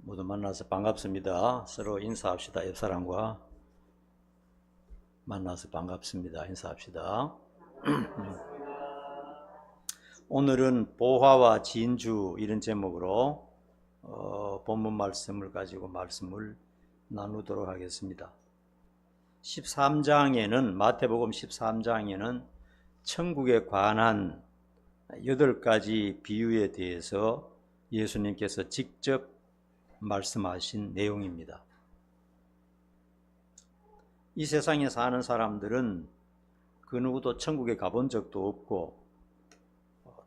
모두 만나서 반갑습니다. 서로 인사합시다. 옆사람과 만나서 반갑습니다. 인사합시다. 오늘은 보화와 진주 이런 제목으로 본문 말씀을 가지고 말씀을 나누도록 하겠습니다. 13장에는 마태복음 13장에는 천국에 관한 8가지 비유에 대해서 예수님께서 직접 말씀하신 내용입니다. 이 세상에 사는 사람들은 그 누구도 천국에 가본 적도 없고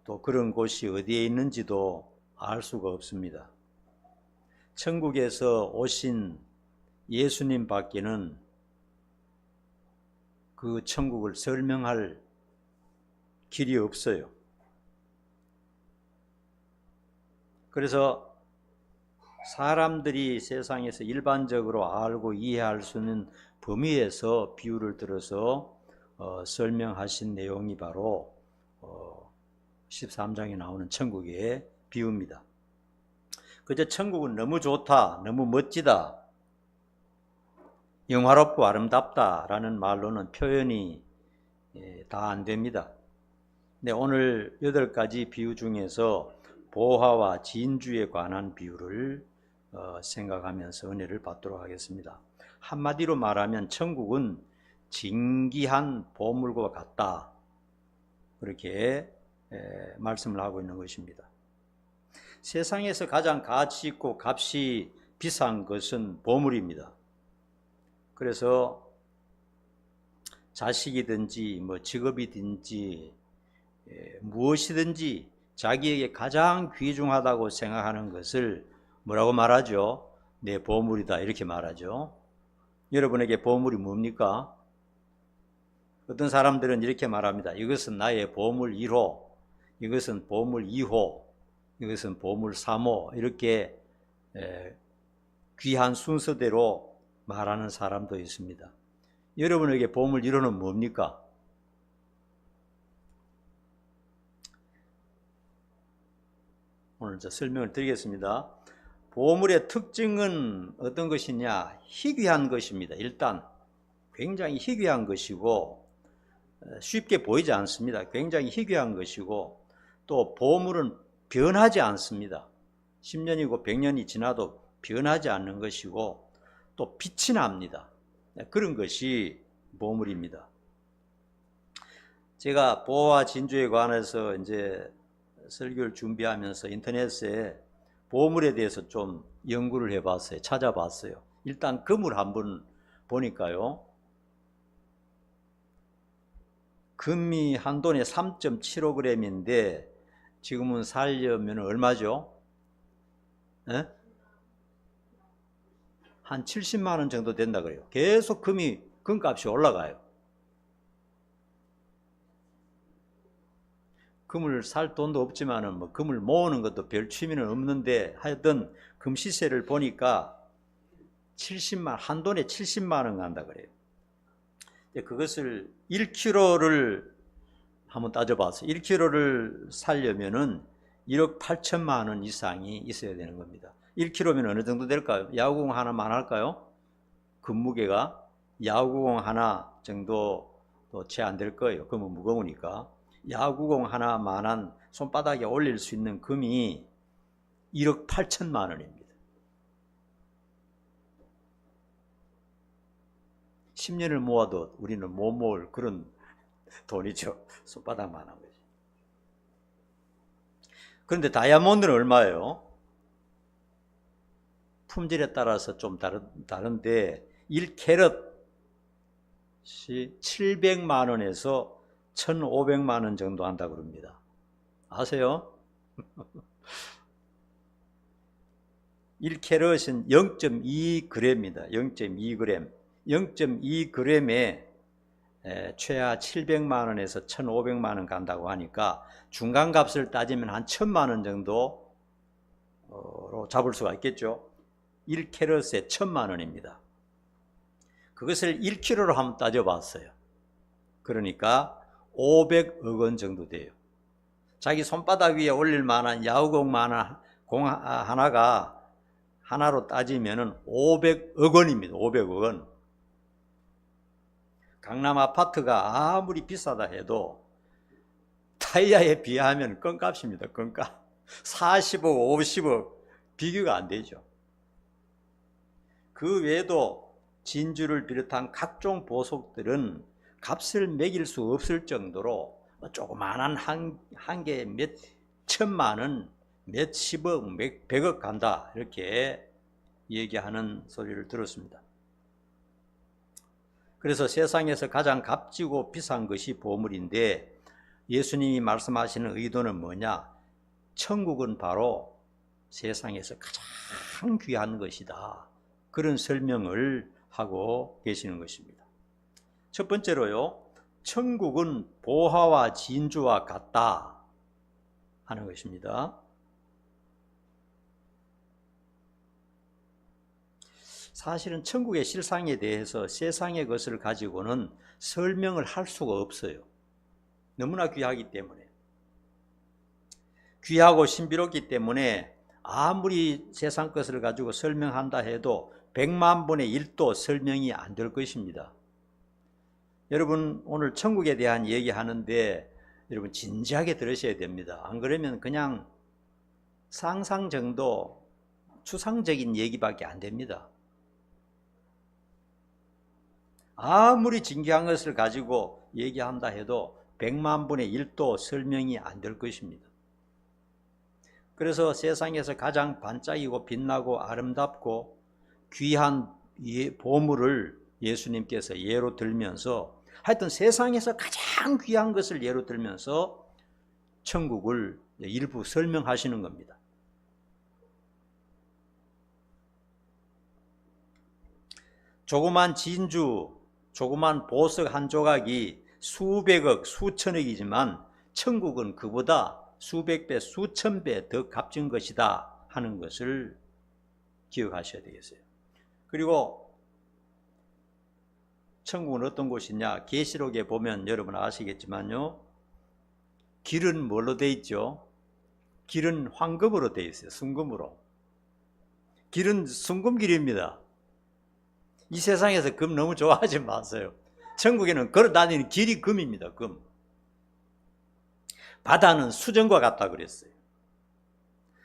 또 그런 곳이 어디에 있는지도 알 수가 없습니다. 천국에서 오신 예수님 밖에는 그 천국을 설명할 길이 없어요. 그래서 사람들이 세상에서 일반적으로 알고 이해할 수 있는 범위에서 비유를 들어서 설명하신 내용이 바로 13장에 나오는 천국의 비유입니다. 그저 천국은 너무 좋다, 너무 멋지다, 영화롭고 아름답다라는 말로는 표현이 다 안 됩니다. 네, 오늘 8가지 비유 중에서 보화와 진주에 관한 비유를 생각하면서 은혜를 받도록 하겠습니다. 한마디로 말하면 천국은 진귀한 보물과 같다, 그렇게 말씀을 하고 있는 것입니다. 세상에서 가장 가치 있고 값이 비싼 것은 보물입니다. 그래서 자식이든지 직업이든지 무엇이든지 자기에게 가장 귀중하다고 생각하는 것을 뭐라고 말하죠? 내 보물이다, 이렇게 말하죠. 여러분에게 보물이 뭡니까? 어떤 사람들은 이렇게 말합니다. 이것은 나의 보물 1호, 이것은 보물 2호, 이것은 보물 3호, 이렇게 귀한 순서대로 말하는 사람도 있습니다. 여러분에게 보물 1호는 뭡니까? 오늘 설명을 드리겠습니다. 보물의 특징은 어떤 것이냐? 희귀한 것입니다. 일단 굉장히 희귀한 것이고 쉽게 보이지 않습니다. 굉장히 희귀한 것이고 또 보물은 변하지 않습니다. 10년이고 100년이 지나도 변하지 않는 것이고 또 빛이 납니다. 그런 것이 보물입니다. 제가 보화와 진주에 관해서 이제 설교를 준비하면서 인터넷에 보물에 대해서 좀 연구를 해봤어요. 찾아봤어요. 일단 금을 한번 보니까요, 금이 한 돈에 3.75g인데 지금은 살려면 얼마죠? 에? 한 70만 원 정도 된다 그래요. 계속 금값이 올라가요. 금을 살 돈도 없지만은 금을 모으는 것도 별 취미는 없는데 하여튼 금 시세를 보니까 한 돈에 70만 원 간다 그래요. 그것을 1kg를 한번 따져봤어요. 1kg를 살려면은 1억 8천만 원 이상이 있어야 되는 겁니다. 1kg면 어느 정도 될까요? 야구공 하나만 할까요? 금무게가 야구공 하나 정도도 채 안 될 거예요. 금은 무거우니까. 야구공 하나만한 손바닥에 올릴 수 있는 금이 1억 8천만 원입니다. 10년을 모아도 우리는 못 모을 그런 돈이죠. 손바닥만한 거죠. 그런데 다이아몬드는 얼마예요? 품질에 따라서 좀 다른데 1캐럿이 700만 원에서 1,500만 원 정도 한다고 그럽니다. 아세요? 1캐럿은 0.2g입니다. 0.2g. 0.2g에 최하 700만 원에서 1,500만 원 간다고 하니까 중간값을 따지면 한 1,000만 원 정도로 잡을 수가 있겠죠. 1캐럿에 1,000만 원입니다. 그것을 1kg로 한번 따져봤어요. 그러니까 500억 원 정도 돼요. 자기 손바닥 위에 올릴 만한 야구공 공 하나가 하나로 따지면은 500억 원입니다. 500억 원. 강남 아파트가 아무리 비싸다 해도 타이어에 비하면 껌값입니다. 껌값. 40억, 50억 비교가 안 되죠. 그 외에도 진주를 비롯한 각종 보석들은 값을 매길 수 없을 정도로 조그마한 한 개에 몇 천만 원, 몇 십억, 몇 백억 간다 이렇게 얘기하는 소리를 들었습니다. 그래서 세상에서 가장 값지고 비싼 것이 보물인데 예수님이 말씀하시는 의도는 뭐냐? 천국은 바로 세상에서 가장 귀한 것이다. 그런 설명을 하고 계시는 것입니다. 첫 번째로요, 천국은 보화와 진주와 같다 하는 것입니다. 사실은 천국의 실상에 대해서 세상의 것을 가지고는 설명을 할 수가 없어요. 너무나 귀하기 때문에. 귀하고 신비롭기 때문에 아무리 세상 것을 가지고 설명한다 해도 100만 분의 1도 설명이 안 될 것입니다. 여러분 오늘 천국에 대한 얘기하는데 여러분 진지하게 들으셔야 됩니다. 안 그러면 그냥 상상 정도 추상적인 얘기밖에 안 됩니다. 아무리 진귀한 것을 가지고 얘기한다 해도 100만 분의 1도 설명이 안 될 것입니다. 그래서 세상에서 가장 반짝이고 빛나고 아름답고 귀한 보물을 예수님께서 예로 들면서 하여튼 세상에서 가장 귀한 것을 예로 들면서 천국을 일부 설명하시는 겁니다. 조그만 진주, 조그만 보석 한 조각이 수백억, 수천억이지만 천국은 그보다 수백 배, 수천 배 더 값진 것이다 하는 것을 기억하셔야 되겠어요. 그리고 천국은 어떤 곳이냐? 계시록에 보면 여러분 아시겠지만요, 길은 뭘로 되어 있죠? 길은 황금으로 되어 있어요. 순금으로. 길은 순금길입니다. 이 세상에서 금 너무 좋아하지 마세요. 천국에는 걸어 다니는 길이 금입니다. 금. 바다는 수정과 같다 그랬어요.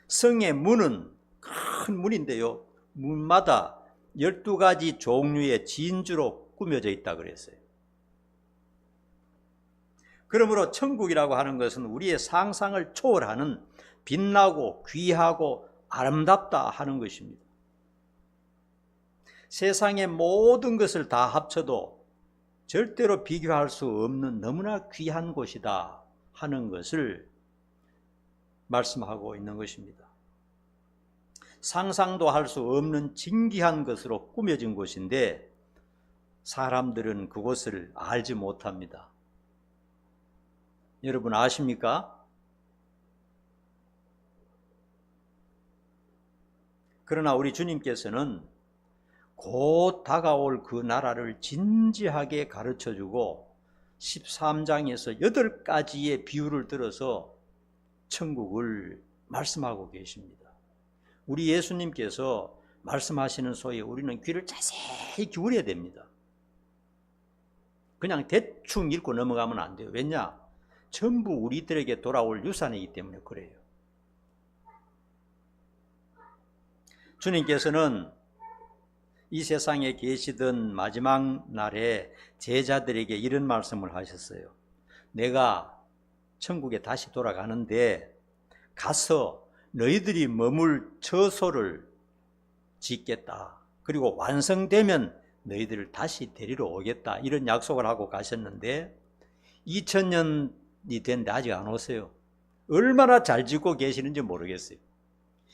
성의 문은 큰 문인데요, 문마다 12가지 종류의 진주로 꾸며져 있다 그랬어요. 그러므로 천국이라고 하는 것은 우리의 상상을 초월하는 빛나고 귀하고 아름답다 하는 것입니다. 세상의 모든 것을 다 합쳐도 절대로 비교할 수 없는 너무나 귀한 곳이다 하는 것을 말씀하고 있는 것입니다. 상상도 할 수 없는 진귀한 것으로 꾸며진 곳인데 사람들은 그곳을 알지 못합니다. 여러분 아십니까? 그러나 우리 주님께서는 곧 다가올 그 나라를 진지하게 가르쳐주고 13장에서 8가지의 비유를 들어서 천국을 말씀하고 계십니다. 우리 예수님께서 말씀하시는 소리에 우리는 귀를 자세히 기울여야 됩니다. 그냥 대충 읽고 넘어가면 안 돼요. 왜냐? 전부 우리들에게 돌아올 유산이기 때문에 그래요. 주님께서는 이 세상에 계시던 마지막 날에 제자들에게 이런 말씀을 하셨어요. 내가 천국에 다시 돌아가는데 가서 너희들이 머물 처소를 짓겠다. 그리고 완성되면 너희들을 다시 데리러 오겠다. 이런 약속을 하고 가셨는데 2000년이 됐는데 아직 안 오세요. 얼마나 잘 짓고 계시는지 모르겠어요.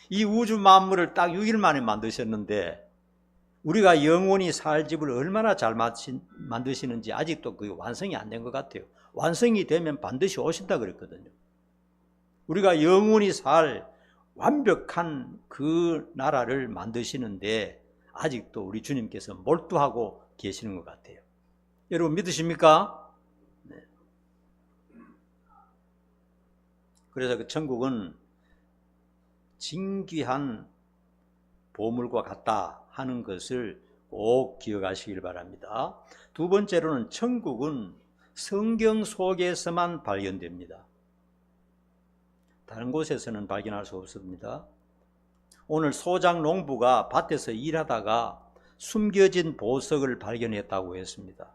이 우주 만물을 딱 6일 만에 만드셨는데 우리가 영원히 살 집을 얼마나 잘 만드시는지 아직도 그게 완성이 안 된 것 같아요. 완성이 되면 반드시 오신다 그랬거든요. 우리가 영원히 살 완벽한 그 나라를 만드시는데 아직도 우리 주님께서 몰두하고 계시는 것 같아요. 여러분 믿으십니까? 네. 그래서 그 천국은 진귀한 보물과 같다 하는 것을 꼭 기억하시길 바랍니다. 두 번째로는 천국은 성경 속에서만 발견됩니다. 다른 곳에서는 발견할 수 없습니다. 오늘 소장 농부가 밭에서 일하다가 숨겨진 보석을 발견했다고 했습니다.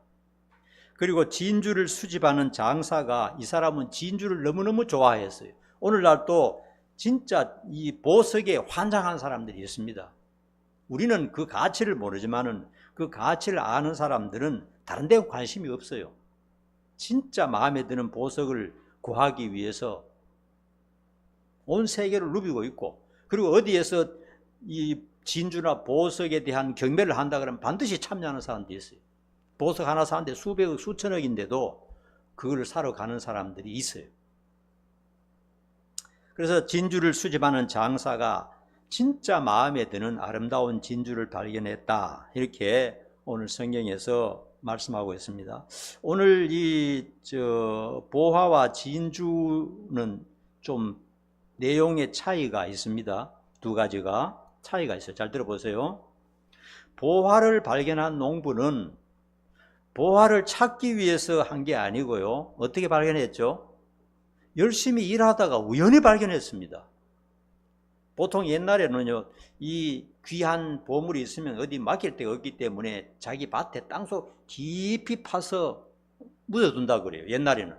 그리고 진주를 수집하는 장사가, 이 사람은 진주를 너무너무 좋아했어요. 오늘날 또 진짜 이 보석에 환장한 사람들이 있습니다. 우리는 그 가치를 모르지만은 그 가치를 아는 사람들은 다른 데 관심이 없어요. 진짜 마음에 드는 보석을 구하기 위해서 온 세계를 누비고 있고, 그리고 어디에서 이 진주나 보석에 대한 경매를 한다 그러면 반드시 참여하는 사람들이 있어요. 보석 하나 사는데 수백억, 수천억인데도 그걸 사러 가는 사람들이 있어요. 그래서 진주를 수집하는 장사가 진짜 마음에 드는 아름다운 진주를 발견했다, 이렇게 오늘 성경에서 말씀하고 있습니다. 오늘 이 보화와 진주는 좀 내용의 차이가 있습니다. 두 가지가 차이가 있어요. 잘 들어보세요. 보화를 발견한 농부는 보화를 찾기 위해서 한 게 아니고요. 어떻게 발견했죠? 열심히 일하다가 우연히 발견했습니다. 보통 옛날에는요, 이 귀한 보물이 있으면 어디 맡길 데가 없기 때문에 자기 밭에 땅속 깊이 파서 묻어둔다 그래요. 옛날에는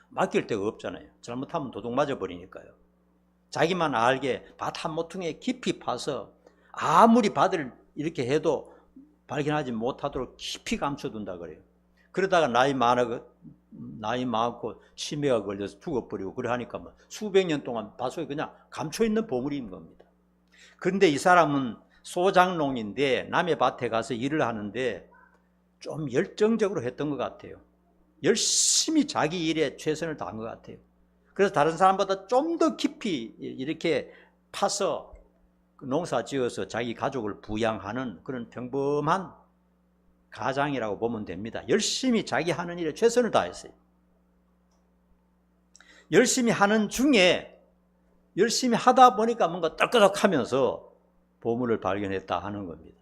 맡길 데가 없잖아요. 잘못하면 도둑 맞아버리니까요. 자기만 알게 밭 한 모퉁이에 깊이 파서 아무리 밭을 이렇게 해도 발견하지 못하도록 깊이 감춰둔다 그래요. 그러다가 나이 많고 치매가 걸려서 죽어버리고 그래 하니까 뭐 수백 년 동안 밭 속에 그냥 감춰있는 보물인 겁니다. 그런데 이 사람은 소장농인데 남의 밭에 가서 일을 하는데 좀 열정적으로 했던 것 같아요. 열심히 자기 일에 최선을 다한 것 같아요. 그래서 다른 사람보다 좀 더 깊이 이렇게 파서 농사 지어서 자기 가족을 부양하는 그런 평범한 가장이라고 보면 됩니다. 열심히 자기 하는 일에 최선을 다했어요. 열심히 하는 중에 열심히 하다 보니까 뭔가 떨끄덕하면서 보물을 발견했다 하는 겁니다.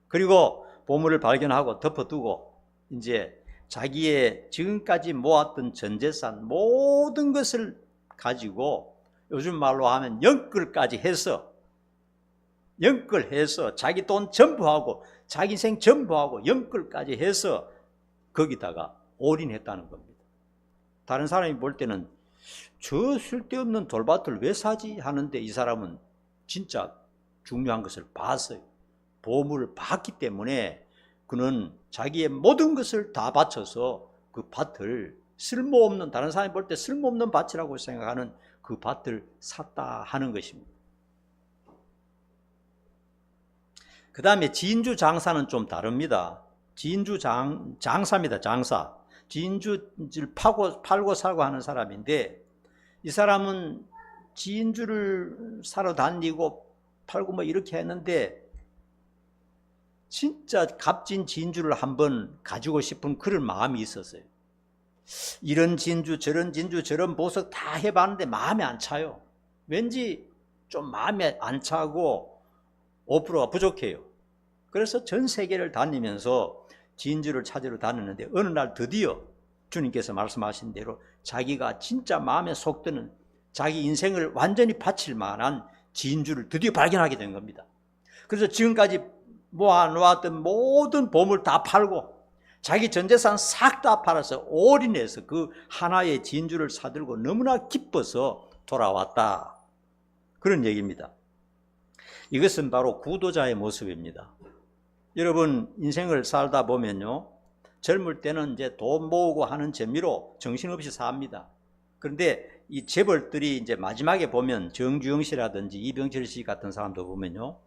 그리고 보물을 발견하고 덮어두고 이제 자기의 지금까지 모았던 전 재산 모든 것을 가지고 요즘 말로 하면 영끌까지 해서 자기 돈 전부 하고 자기 인생 전부 하고 영끌까지 해서 거기다가 올인했다는 겁니다. 다른 사람이 볼 때는 저 쓸데없는 돌밭을 왜 사지 하는데 이 사람은 진짜 중요한 것을 봤어요. 보물을 봤기 때문에 그는 자기의 모든 것을 다 바쳐서 그 밭을 쓸모없는, 다른 사람이 볼 때 쓸모없는 밭이라고 생각하는 그 밭을 샀다 하는 것입니다. 그 다음에 진주 장사는 좀 다릅니다. 진주 장사입니다. 장사. 진주를 팔고 사고 하는 사람인데, 이 사람은 진주를 사러 다니고 팔고 뭐 이렇게 했는데 진짜 값진 진주를 한번 가지고 싶은 그런 마음이 있었어요. 이런 진주 저런 보석 다 해봤는데 마음에 안 차요. 왠지 좀 마음에 안 차고 5%가 부족해요. 그래서 전 세계를 다니면서 진주를 찾으러 다녔는데 어느 날 드디어 주님께서 말씀하신 대로 자기가 진짜 마음에 속 드는, 자기 인생을 완전히 바칠 만한 진주를 드디어 발견하게 된 겁니다. 그래서 지금까지 모아놓았던 모든 보물 다 팔고 자기 전 재산 싹 다 팔아서 올인해서 그 하나의 진주를 사들고 너무나 기뻐서 돌아왔다, 그런 얘기입니다. 이것은 바로 구도자의 모습입니다. 여러분, 인생을 살다 보면요, 젊을 때는 이제 돈 모으고 하는 재미로 정신없이 삽니다. 그런데 이 재벌들이 이제 마지막에 보면 정주영 씨라든지 이병철 씨 같은 사람도 보면요,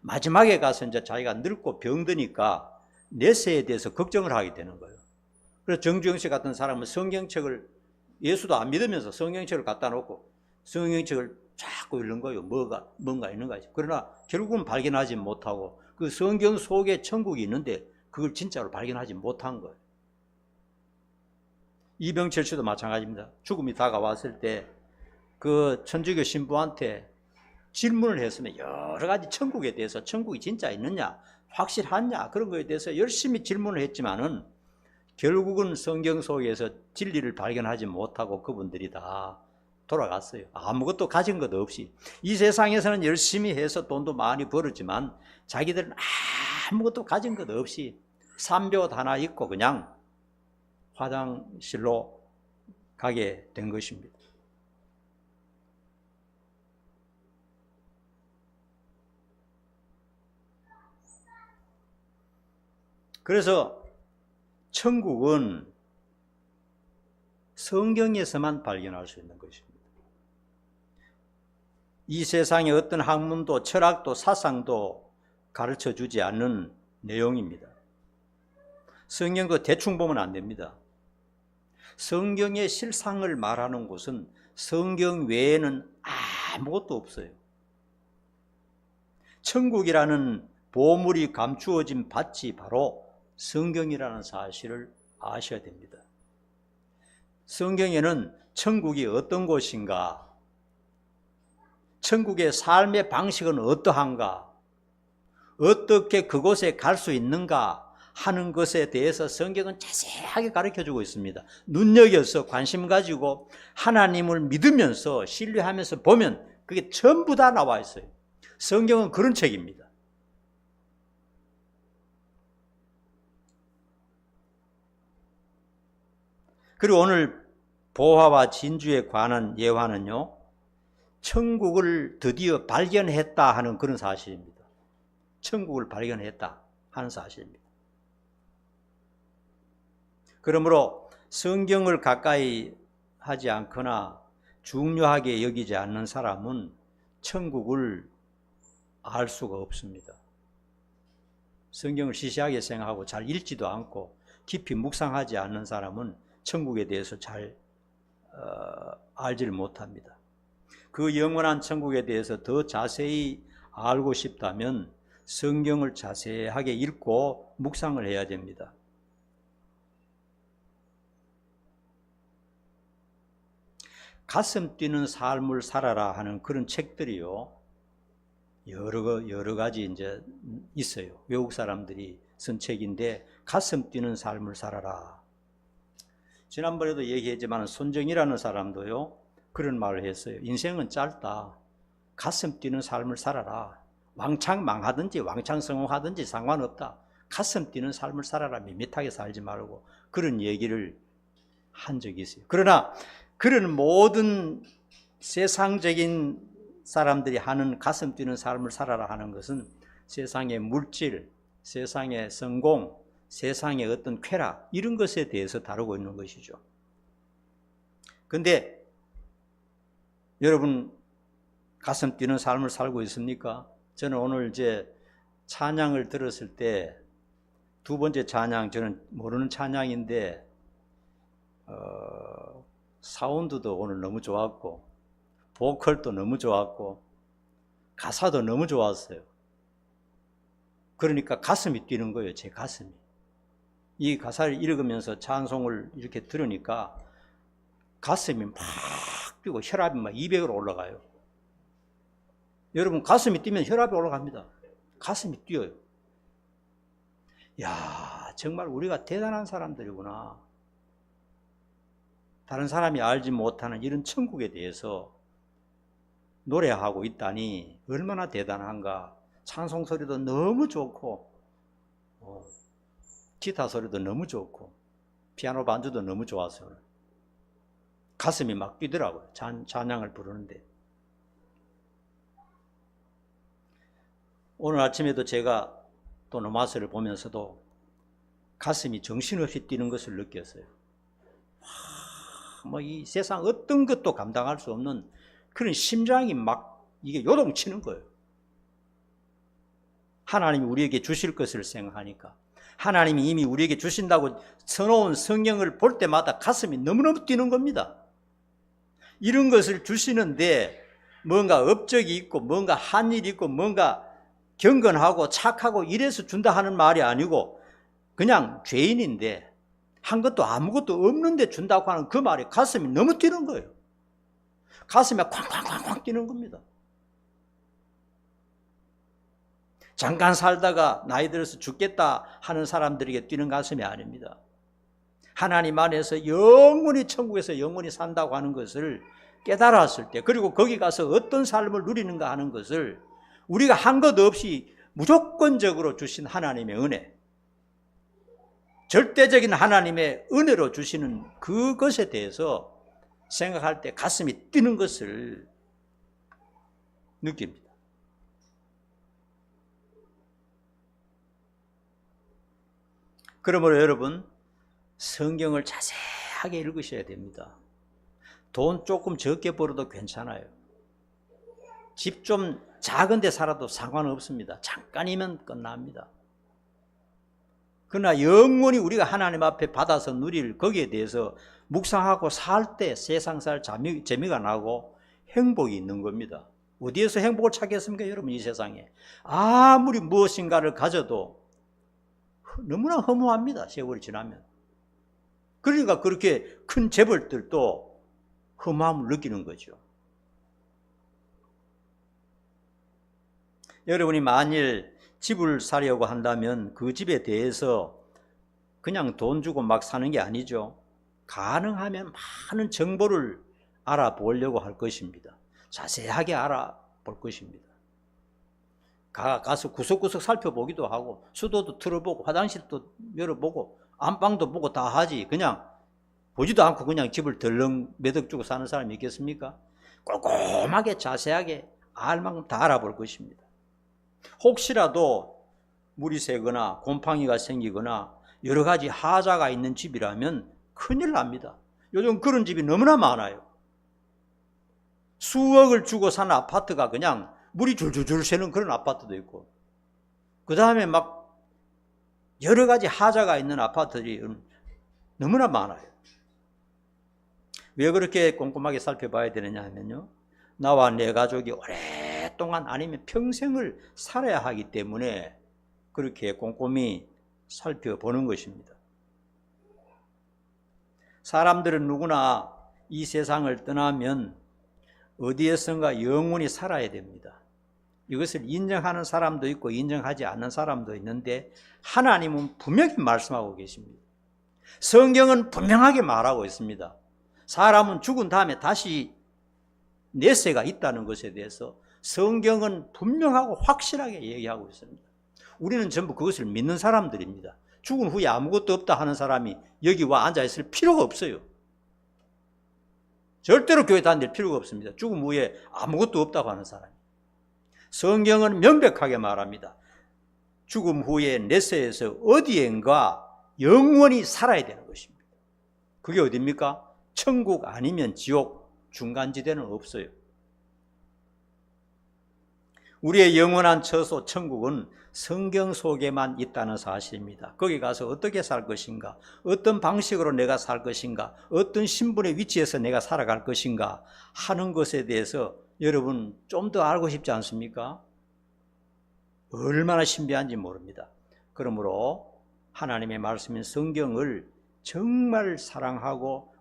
마지막에 가서 이제 자기가 늙고 병드니까 내세에 대해서 걱정을 하게 되는 거예요. 그래서 정주영 씨 같은 사람은 성경책을, 예수도 안 믿으면서 성경책을 갖다 놓고 성경책을 자꾸 읽는 거예요. 뭔가 있는 거지. 그러나 결국은 발견하지 못하고 그 성경 속에 천국이 있는데 그걸 진짜로 발견하지 못한 거예요. 이병철 씨도 마찬가지입니다. 죽음이 다가왔을 때 그 천주교 신부한테 질문을 했으면 여러 가지 천국에 대해서 천국이 진짜 있느냐, 확실하냐 그런 거에 대해서 열심히 질문을 했지만은 결국은 성경 속에서 진리를 발견하지 못하고 그분들이 다 돌아갔어요. 아무것도 가진 것 없이. 이 세상에서는 열심히 해서 돈도 많이 벌었지만 자기들은 아무것도 가진 것 없이 삼둣옷 하나 입고 그냥 화장실로 가게 된 것입니다. 그래서 천국은 성경에서만 발견할 수 있는 것입니다. 이 세상의 어떤 학문도 철학도 사상도 가르쳐 주지 않는 내용입니다. 성경도 대충 보면 안 됩니다. 성경의 실상을 말하는 곳은 성경 외에는 아무것도 없어요. 천국이라는 보물이 감추어진 밭이 바로 성경이라는 사실을 아셔야 됩니다. 성경에는 천국이 어떤 곳인가, 천국의 삶의 방식은 어떠한가, 어떻게 그곳에 갈 수 있는가 하는 것에 대해서 성경은 자세하게 가르쳐주고 있습니다. 눈여겨서 관심 가지고 하나님을 믿으면서 신뢰하면서 보면 그게 전부 다 나와 있어요. 성경은 그런 책입니다. 그리고 오늘 보화와 진주에 관한 예화는요, 천국을 드디어 발견했다 하는 그런 사실입니다. 천국을 발견했다 하는 사실입니다. 그러므로 성경을 가까이 하지 않거나 중요하게 여기지 않는 사람은 천국을 알 수가 없습니다. 성경을 시시하게 생각하고 잘 읽지도 않고 깊이 묵상하지 않는 사람은 천국에 대해서 잘 알지를 못합니다. 그 영원한 천국에 대해서 더 자세히 알고 싶다면 성경을 자세하게 읽고 묵상을 해야 됩니다. 가슴 뛰는 삶을 살아라 하는 그런 책들이요, 여러 가지 이제 있어요. 외국 사람들이 쓴 책인데, 가슴 뛰는 삶을 살아라. 지난번에도 얘기했지만 손정이라는 사람도요, 그런 말을 했어요. 인생은 짧다. 가슴 뛰는 삶을 살아라. 왕창 망하든지 왕창 성공하든지 상관없다. 가슴 뛰는 삶을 살아라. 밋밋하게 살지 말고, 그런 얘기를 한 적이 있어요. 그러나 그런 모든 세상적인 사람들이 하는 가슴 뛰는 삶을 살아라 하는 것은 세상의 물질, 세상의 성공, 세상의 어떤 쾌락, 이런 것에 대해서 다루고 있는 것이죠. 그런데 여러분, 가슴 뛰는 삶을 살고 있습니까? 저는 오늘 이제 찬양을 들었을 때, 두 번째 찬양, 저는 모르는 찬양인데 사운드도 오늘 너무 좋았고, 보컬도 너무 좋았고, 가사도 너무 좋았어요. 그러니까 가슴이 뛰는 거예요, 제 가슴이. 이 가사를 읽으면서 찬송을 이렇게 들으니까 가슴이 막 뛰고 혈압이 막 200으로 올라가요. 여러분, 가슴이 뛰면 혈압이 올라갑니다. 가슴이 뛰어요. 야, 정말 우리가 대단한 사람들이구나. 다른 사람이 알지 못하는 이런 천국에 대해서 노래하고 있다니 얼마나 대단한가. 찬송 소리도 너무 좋고, 기타 소리도 너무 좋고, 피아노 반주도 너무 좋았어요. 가슴이 막 뛰더라고요, 찬양을 부르는데. 오늘 아침에도 제가 또 노마스를 보면서도 가슴이 정신없이 뛰는 것을 느꼈어요. 뭐 이 세상 어떤 것도 감당할 수 없는 그런 심장이 막 이게 요동치는 거예요. 하나님이 우리에게 주실 것을 생각하니까, 하나님이 이미 우리에게 주신다고 써놓은 성경을 볼 때마다 가슴이 너무너무 뛰는 겁니다. 이런 것을 주시는데 뭔가 업적이 있고 뭔가 한 일이 있고 뭔가 경건하고 착하고 이래서 준다 하는 말이 아니고, 그냥 죄인인데 한 것도 아무것도 없는데 준다고 하는 그 말에 가슴이 너무 뛰는 거예요. 가슴이 쾅쾅쾅쾅 뛰는 겁니다. 잠깐 살다가 나이 들어서 죽겠다 하는 사람들에게 뛰는 가슴이 아닙니다. 하나님 안에서 영원히 천국에서 영원히 산다고 하는 것을 깨달았을 때, 그리고 거기 가서 어떤 삶을 누리는가 하는 것을 우리가 한 것 없이 무조건적으로 주신 하나님의 은혜, 절대적인 하나님의 은혜로 주시는 그것에 대해서 생각할 때 가슴이 뛰는 것을 느낍니다. 그러므로 여러분, 성경을 자세하게 읽으셔야 됩니다. 돈 조금 적게 벌어도 괜찮아요. 집 좀 작은 데 살아도 상관없습니다. 잠깐이면 끝납니다. 그러나 영원히 우리가 하나님 앞에 받아서 누릴 거기에 대해서 묵상하고 살 때 세상 살 재미가 나고 행복이 있는 겁니다. 어디에서 행복을 찾겠습니까, 여러분? 이 세상에 아무리 무엇인가를 가져도 너무나 허무합니다, 세월이 지나면. 그러니까 그렇게 큰 재벌들도 허무함을 느끼는 거죠. 여러분이 만일 집을 사려고 한다면 그 집에 대해서 그냥 돈 주고 막 사는 게 아니죠. 가능하면 많은 정보를 알아보려고 할 것입니다. 자세하게 알아볼 것입니다. 가서 구석구석 살펴보기도 하고, 수도도 틀어보고, 화장실도 열어보고, 안방도 보고 다 하지. 그냥 보지도 않고 그냥 집을 덜렁 매덕 주고 사는 사람이 있겠습니까? 꼼꼼하게 자세하게 알 만큼 다 알아볼 것입니다. 혹시라도 물이 새거나 곰팡이가 생기거나 여러 가지 하자가 있는 집이라면 큰일 납니다. 요즘 그런 집이 너무나 많아요. 수억을 주고 산 아파트가 그냥 물이 줄줄줄 새는 그런 아파트도 있고, 그 다음에 막 여러 가지 하자가 있는 아파트들이 너무나 많아요. 왜 그렇게 꼼꼼하게 살펴봐야 되느냐 하면요, 나와 내 가족이 오랫동안 아니면 평생을 살아야 하기 때문에 그렇게 꼼꼼히 살펴보는 것입니다. 사람들은 누구나 이 세상을 떠나면 어디에선가 영원히 살아야 됩니다. 이것을 인정하는 사람도 있고 인정하지 않는 사람도 있는데, 하나님은 분명히 말씀하고 계십니다. 성경은 분명하게 말하고 있습니다. 사람은 죽은 다음에 다시 내세가 있다는 것에 대해서 성경은 분명하고 확실하게 얘기하고 있습니다. 우리는 전부 그것을 믿는 사람들입니다. 죽은 후에 아무것도 없다 하는 사람이 여기 와 앉아 있을 필요가 없어요. 절대로 교회 다닐 필요가 없습니다. 죽음 후에 아무것도 없다고 하는 사람이. 성경은 명백하게 말합니다. 죽음 후에 내세에서 어디엔가 영원히 살아야 되는 것입니다. 그게 어디입니까? 천국 아니면 지옥, 중간지대는 없어요. 우리의 영원한 처소 천국은 성경 속에만 있다는 사실입니다. 거기 가서 어떻게 살 것인가, 어떤 방식으로 내가 살 것인가, 어떤 신분의 위치에서 내가 살아갈 것인가 하는 것에 대해서 여러분 좀 더 알고 싶지 않습니까? 얼마나 신비한지 모릅니다. 그러므로 하나님의 말씀인 성경을 정말 사랑하고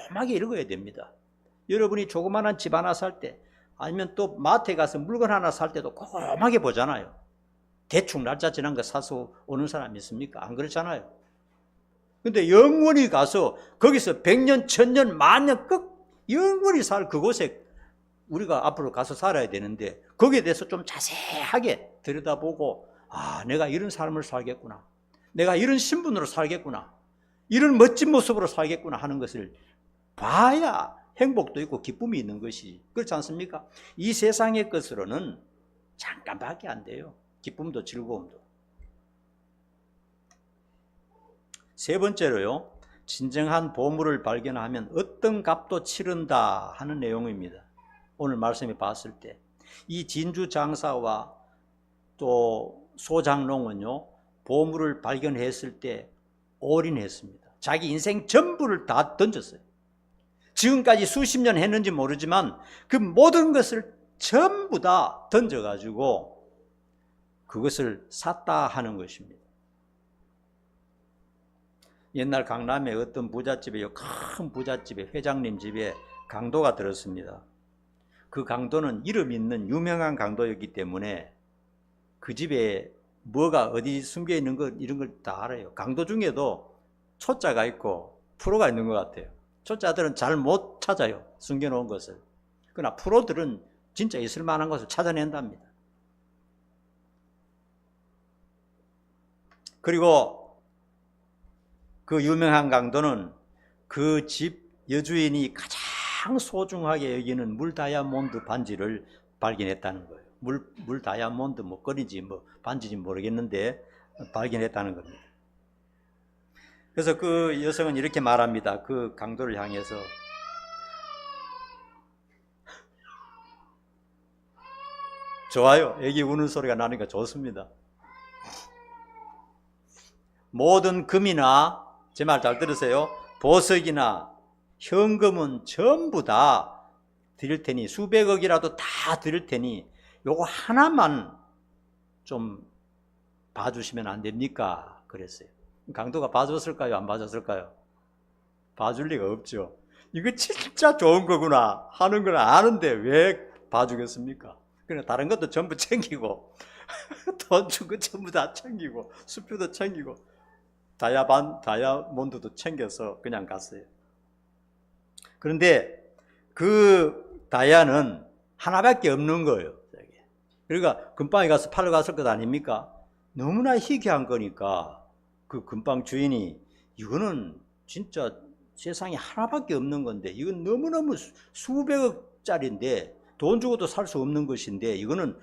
꼼꼼하게 읽어야 됩니다. 여러분이 조그마한 집 하나 살 때, 아니면 또 마트에 가서 물건 하나 살 때도 꼼꼼하게 보잖아요. 대충 날짜 지난 거 사서 오는 사람 있습니까? 안 그렇잖아요. 근데 영원히 가서 거기서 100년, 1000년, 만년 영원히 살 그곳에 우리가 앞으로 가서 살아야 되는데, 거기에 대해서 좀 자세하게 들여다보고, 아, 내가 이런 삶을 살겠구나, 내가 이런 신분으로 살겠구나, 이런 멋진 모습으로 살겠구나 하는 것을 봐야 행복도 있고 기쁨이 있는 것이, 그렇지 않습니까? 이 세상의 것으로는 잠깐밖에 안 돼요. 기쁨도 즐거움도. 세 번째로요, 진정한 보물을 발견하면 어떤 값도 치른다 하는 내용입니다. 오늘 말씀에 봤을 때 이 진주 장사와 또 소장농은요, 보물을 발견했을 때 올인했습니다. 자기 인생 전부를 다 던졌어요. 지금까지 수십 년 했는지 모르지만 그 모든 것을 전부 다 던져가지고 그것을 샀다 하는 것입니다. 옛날 강남에 어떤 부잣집에, 큰 부잣집에, 회장님 집에 강도가 들었습니다. 그 강도는 이름 있는 유명한 강도였기 때문에 그 집에 뭐가 어디 숨겨 있는 것 이런 걸 다 알아요. 강도 중에도 초짜가 있고 프로가 있는 것 같아요. 초짜들은 잘 못 찾아요. 숨겨놓은 것을. 그러나 프로들은 진짜 있을 만한 것을 찾아낸답니다. 그리고 그 유명한 강도는 그 집 여주인이 가장 소중하게 여기는 물 다이아몬드 반지를 발견했다는 거예요. 물 다이아몬드 뭐 거리지 뭐 반지인지 모르겠는데 발견했다는 겁니다. 그래서 그 여성은 이렇게 말합니다. 그 강도를 향해서 좋아요. 애기 우는 소리가 나니까 좋습니다. 모든 금이나 제 말 잘 들으세요. 보석이나 현금은 전부 다 드릴 테니 수백억이라도 다 드릴 테니 요거 하나만 좀 봐주시면 안 됩니까? 그랬어요. 강도가 봐줬을까요? 안 봐줬을까요? 봐줄 리가 없죠. 이거 진짜 좋은 거구나 하는 걸 아는데 왜 봐주겠습니까? 그냥 다른 것도 전부 챙기고 돈 준 거 전부 다 챙기고 수표도 챙기고 다이아몬드도 챙겨서 그냥 갔어요. 그런데 그 다이아는 하나밖에 없는 거예요. 그러니까 금방에 가서 팔러 갔을 것 아닙니까? 너무나 희귀한 거니까 그 금방 주인이 이거는 진짜 세상에 하나밖에 없는 건데 이건 너무너무 수백억짜리인데 돈 주고도 살 수 없는 것인데 이거는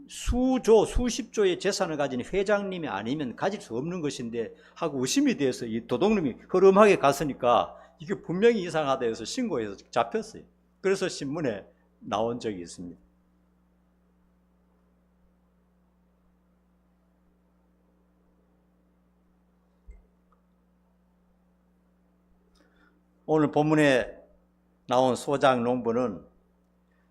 수조, 수십조의 재산을 가진 회장님이 아니면 가질 수 없는 것인데 하고 의심이 돼서 이 도둑놈이 흐름하게 갔으니까 이게 분명히 이상하다 해서 신고해서 잡혔어요. 그래서 신문에 나온 적이 있습니다. 오늘 본문에 나온 소작 농부는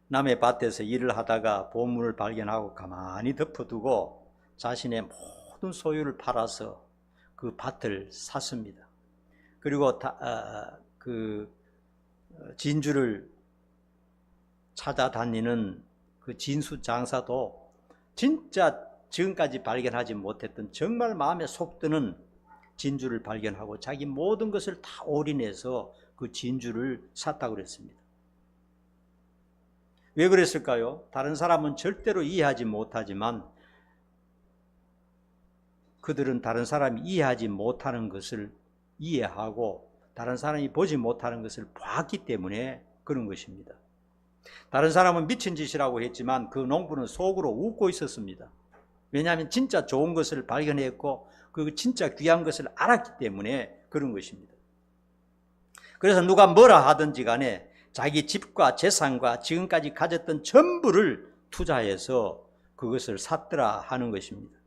남의 밭에서 일을 하다가 보물을 발견하고 가만히 덮어두고 자신의 모든 소유를 팔아서 그 밭을 샀습니다. 그리고 그 진주를 찾아다니는 그 진수 장사도 진짜 지금까지 발견하지 못했던 정말 마음에 속 드는 진주를 발견하고 자기 모든 것을 다 올인해서 그 진주를 샀다고 그랬습니다. 왜 그랬을까요? 다른 사람은 절대로 이해하지 못하지만 그들은 다른 사람이 이해하지 못하는 것을 이해하고 다른 사람이 보지 못하는 것을 봤기 때문에 그런 것입니다. 다른 사람은 미친 짓이라고 했지만 그 농부는 속으로 웃고 있었습니다. 왜냐하면 진짜 좋은 것을 발견했고 그 진짜 귀한 것을 알았기 때문에 그런 것입니다. 그래서 누가 뭐라 하든지 간에 자기 집과 재산과 지금까지 가졌던 전부를 투자해서 그것을 샀더라 하는 것입니다.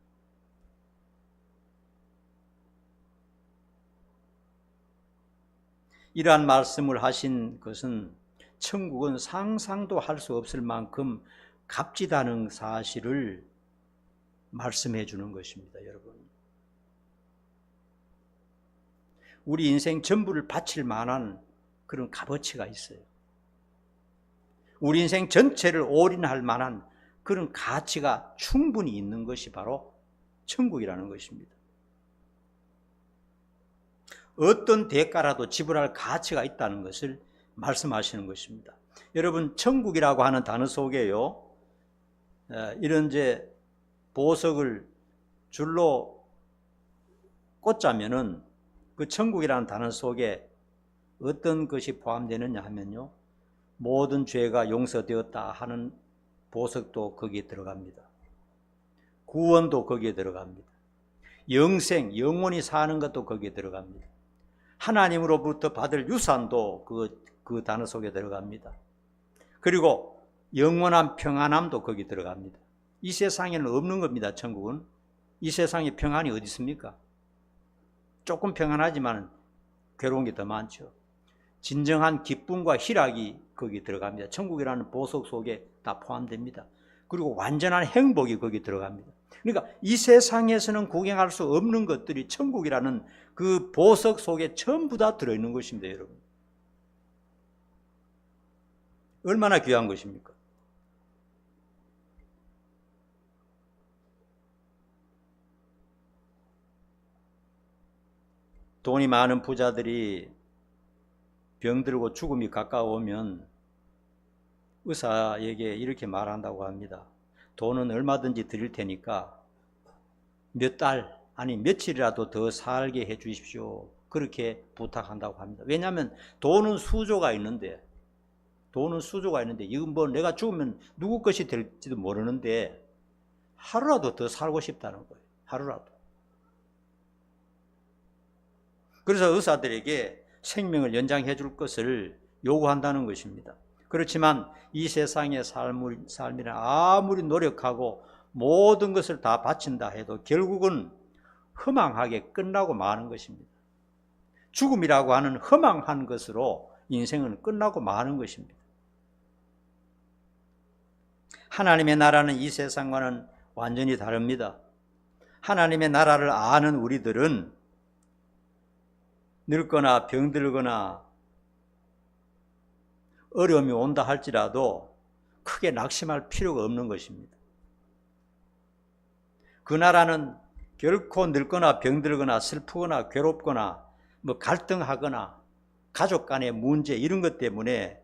이러한 말씀을 하신 것은 천국은 상상도 할 수 없을 만큼 값지다는 사실을 말씀해 주는 것입니다, 여러분. 우리 인생 전부를 바칠 만한 그런 값어치가 있어요. 우리 인생 전체를 올인할 만한 그런 가치가 충분히 있는 것이 바로 천국이라는 것입니다. 어떤 대가라도 지불할 가치가 있다는 것을 말씀하시는 것입니다. 여러분, 천국이라고 하는 단어 속에요, 이런 이제 보석을 줄로 꽂자면은 그 천국이라는 단어 속에 어떤 것이 포함되느냐 하면요, 모든 죄가 용서되었다 하는 보석도 거기에 들어갑니다. 구원도 거기에 들어갑니다. 영생, 영원히 사는 것도 거기에 들어갑니다. 하나님으로부터 받을 유산도 그 단어 속에 들어갑니다. 그리고 영원한 평안함도 거기 들어갑니다. 이 세상에는 없는 겁니다, 천국은. 이 세상에 평안이 어디 있습니까? 조금 평안하지만 괴로운 게 더 많죠. 진정한 기쁨과 희락이 거기 들어갑니다. 천국이라는 보석 속에 다 포함됩니다. 그리고 완전한 행복이 거기 들어갑니다. 그러니까 이 세상에서는 구경할 수 없는 것들이 천국이라는 그 보석 속에 전부 다 들어있는 것입니다, 여러분. 얼마나 귀한 것입니까? 돈이 많은 부자들이 병들고 죽음이 가까워오면 의사에게 이렇게 말한다고 합니다. 돈은 얼마든지 드릴 테니까 몇 달, 아니 며칠이라도 더 살게 해 주십시오. 그렇게 부탁한다고 합니다. 왜냐하면 돈은 수조가 있는데 이건 뭐 내가 죽으면 누구 것이 될지도 모르는데 하루라도 더 살고 싶다는 거예요. 하루라도. 그래서 의사들에게 생명을 연장해 줄 것을 요구한다는 것입니다. 그렇지만 이 세상의 삶이란 아무리 노력하고 모든 것을 다 바친다 해도 결국은 허망하게 끝나고 마는 것입니다. 죽음이라고 하는 허망한 것으로 인생은 끝나고 마는 것입니다. 하나님의 나라는 이 세상과는 완전히 다릅니다. 하나님의 나라를 아는 우리들은 늙거나 병들거나 어려움이 온다 할지라도 크게 낙심할 필요가 없는 것입니다. 그 나라는 결코 늙거나 병들거나 슬프거나 괴롭거나 갈등하거나 가족 간의 문제 이런 것 때문에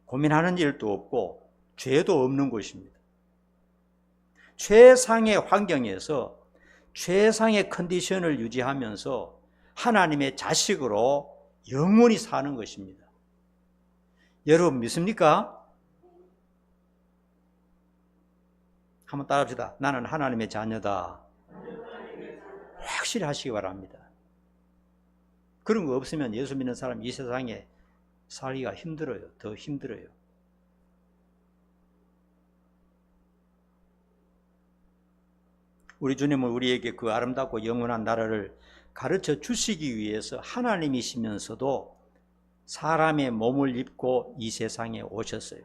고민하는 일도 없고 죄도 없는 곳입니다. 최상의 환경에서 최상의 컨디션을 유지하면서 하나님의 자식으로 영원히 사는 것입니다. 여러분 믿습니까? 한번 따라합시다. 나는 하나님의 자녀다. 확실히 하시기 바랍니다. 그런 거 없으면 예수 믿는 사람 이 세상에 살기가 힘들어요. 더 힘들어요. 우리 주님은 우리에게 그 아름답고 영원한 나라를 가르쳐 주시기 위해서 하나님이시면서도 사람의 몸을 입고 이 세상에 오셨어요.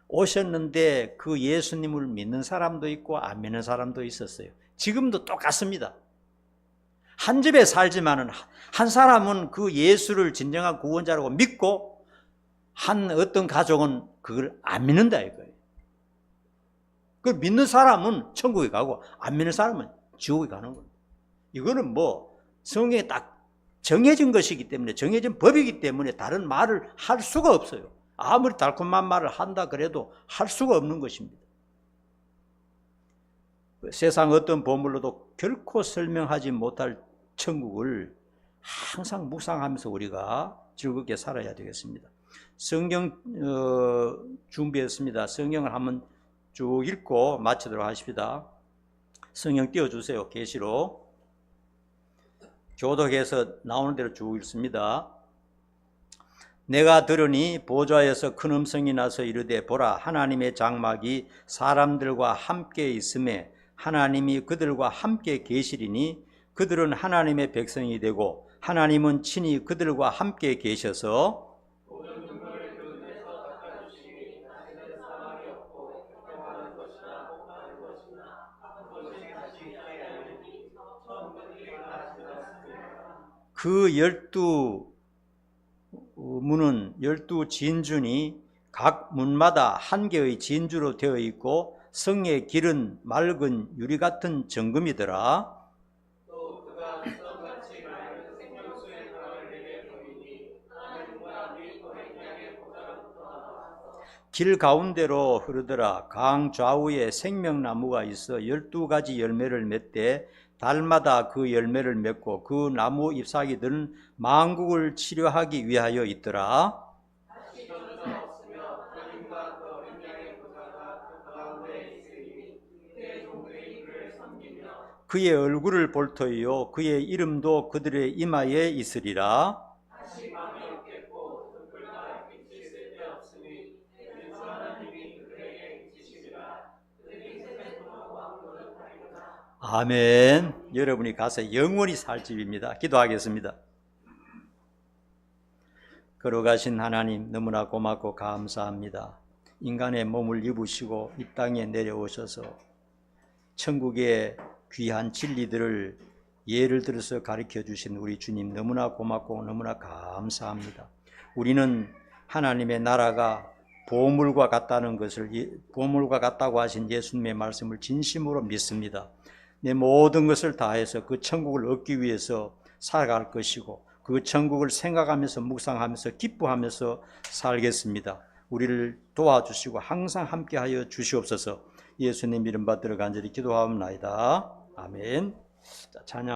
오셨는데 그 예수님을 믿는 사람도 있고 안 믿는 사람도 있었어요. 지금도 똑같습니다. 한 집에 살지만은 한 사람은 그 예수를 진정한 구원자라고 믿고 한 어떤 가족은 그걸 안 믿는다 이거예요. 그 믿는 사람은 천국에 가고 안 믿는 사람은 지옥에 가는 겁니다. 이거는 뭐 성경에 딱 정해진 것이기 때문에, 정해진 법이기 때문에 다른 말을 할 수가 없어요. 아무리 달콤한 말을 한다 그래도 할 수가 없는 것입니다. 세상 어떤 보물로도 결코 설명하지 못할 천국을 항상 묵상하면서 우리가 즐겁게 살아야 되겠습니다. 성경 준비했습니다. 성경을 한번 쭉 읽고 마치도록 하십시다. 성경 띄워주세요. 계시록. 교독해서 나오는 대로 쭉 읽습니다. 내가 들으니 보좌에서 큰 음성이 나서 이르되 보라 하나님의 장막이 사람들과 함께 있음에 하나님이 그들과 함께 계시리니 그들은 하나님의 백성이 되고 하나님은 친히 그들과 함께 계셔서 그 12문은 12진준이 각 문마다 한 개의 진주로 되어 있고 성의 길은 맑은 유리 같은 정금이더라. 길 가운데로 흐르더라. 강 좌우에 생명나무가 있어 12가지 열매를 맺되 달마다 그 열매를 맺고 그 나무 잎사귀들은 만국을 치료하기 위하여 있더라. 그의 얼굴을 볼 터이요 그의 이름도 그들의 이마에 있으리라. 아멘. 여러분이 가서 영원히 살 집입니다. 기도하겠습니다. 걸어가신 하나님 너무나 고맙고 감사합니다. 인간의 몸을 입으시고 이 땅에 내려오셔서 천국의 귀한 진리들을 예를 들어서 가르쳐 주신 우리 주님 너무나 고맙고 너무나 감사합니다. 우리는 하나님의 나라가 보물과 같다는 것을, 보물과 같다고 하신 예수님의 말씀을 진심으로 믿습니다. 내 모든 것을 다해서 그 천국을 얻기 위해서 살아갈 것이고 그 천국을 생각하면서 묵상하면서 기뻐하면서 살겠습니다. 우리를 도와주시고 항상 함께하여 주시옵소서. 예수님 이름 받들어 간절히 기도하옵나이다. 아멘. 자, 찬양.